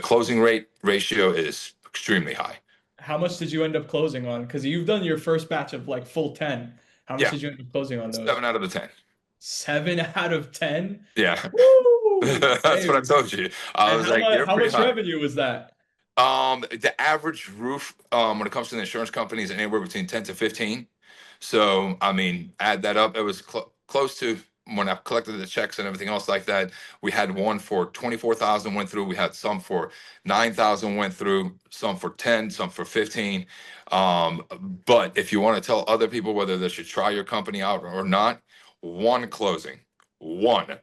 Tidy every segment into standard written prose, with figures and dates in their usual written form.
closing rate ratio is extremely high. How much did you end up closing on? Because you've done your first batch of like full 10. How much Yeah, did you end up closing on those? 7 out of the 10. 7 out of 10? Yeah, Woo! that's what I Hey. told you. I And was like, you're how pretty much high. revenue was that? The average roof, when it comes to the insurance companies, anywhere between 10 to 15. So, I mean, add that up. It was close to when I collected the checks and everything else like that. We had one for 24,000 went through. We had some for 9,000 went through, some for 10, some for 15. But if you want to tell other people whether they should try your company out or not, one closing, one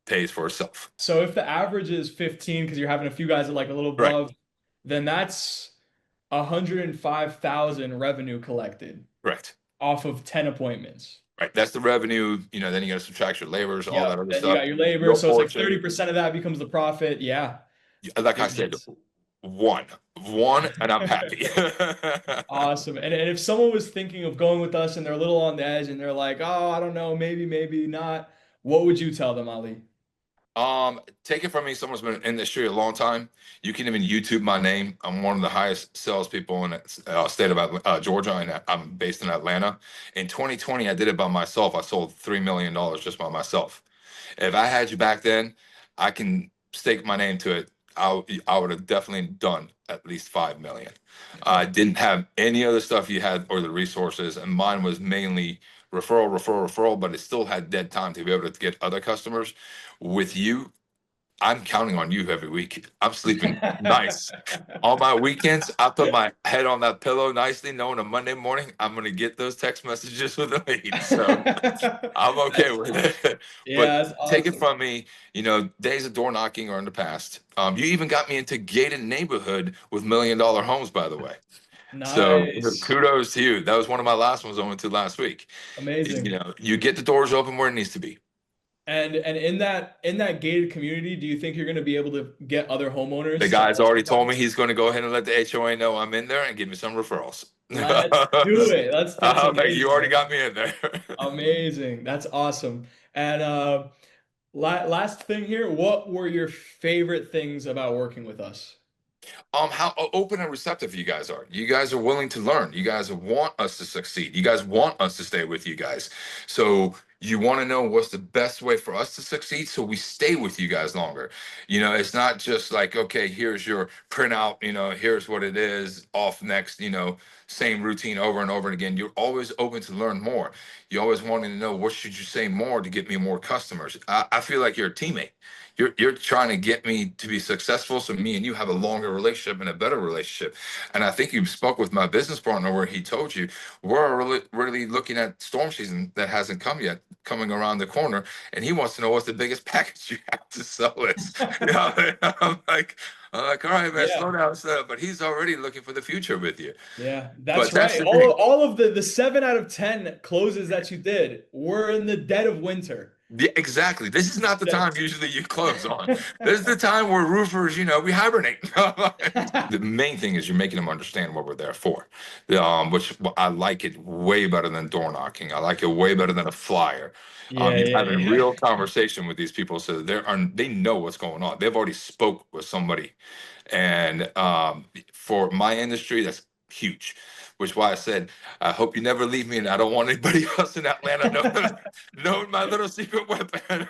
pays for itself. So if the average is 15, because you're having a few guys that like a little Right, above, then that's 105,000 revenue collected correct. off of 10 appointments. Right. That's the revenue. Then you got to subtract your labors, all that Yep. other Then you stuff. got your labor. Your So it's like portion. 30% of that becomes the profit. Yeah. Like I Dude, said, that's one, one, and I'm happy. awesome. And if someone was thinking of going with us and they're a little on the edge and they're like, oh, I don't know, maybe not, what would you tell them, Ali? Take it from me. Someone's been in the industry a long time. You can even YouTube my name. I'm one of the highest salespeople in the state of Georgia, and I'm based in Atlanta. In 2020, I did it by myself. I sold $3 million just by myself. If I had you back then, I can stake my name to it. I would have definitely done at least 5 million. I didn't have any other stuff you had or the resources, and mine was mainly referral, but it still had dead time to be able to get other customers. With you, I'm counting on you every week. I'm sleeping nice. On my weekends, I put my head on that pillow nicely, knowing on Monday morning I'm gonna get those text messages with a lead. So I'm okay That's with awesome. it. But Yeah, that's take it awesome. from me, days of door knocking are in the past. You even got me into gated neighborhood with $1 million homes, by the way. So Nice. kudos to you. That was one of my last ones I went to last week. Amazing. You get the doors open where it needs to be. And in that gated community, do you think you're going to be able to get other The homeowners to guy's also already told come? me he's going to go ahead and let the HOA know I'm in there and give me some referrals. Let's do it. That's Like, you amazing, already man. got me in there. Amazing. That's awesome. And last thing here, what were your favorite things about working with us? How open and receptive you guys are. You guys are willing to learn. You guys want us to succeed. You guys want us to stay with you guys. So you want to know what's the best way for us to succeed, so we stay with you guys longer. It's not just like, okay, here's your printout, here's what it is, off next, same routine over and over again. You're always open to learn more. You always wanting to know, what should you say more to get me more customers. I feel like you're a teammate. You're trying to get me to be successful, so me and you have a longer relationship and a better relationship. And I think you spoke with my business partner where he told you we're really looking at storm season that hasn't come yet, coming around the corner, and he wants to know what's the biggest package you have to sell is. I'm like, all right, man, Yeah. slow down, slow down. But he's already looking for the future with you. Yeah, that's But that's right. the All thing. all of the 7 out of 10 closes that you did were in the dead of winter. Yeah, exactly. This is not the That- time usually you close on. This is the time where roofers, we hibernate. The main thing is you're making them understand what we're there for. Which I like it way better than door knocking. I like it way better than a flyer. Yeah, You're yeah, having yeah. real conversation with these people, so they know what's going on. They've already spoke with somebody, and for my industry, that's huge. Which is why I said, I hope you never leave me, and I don't want anybody else in Atlanta knowing my little secret weapon.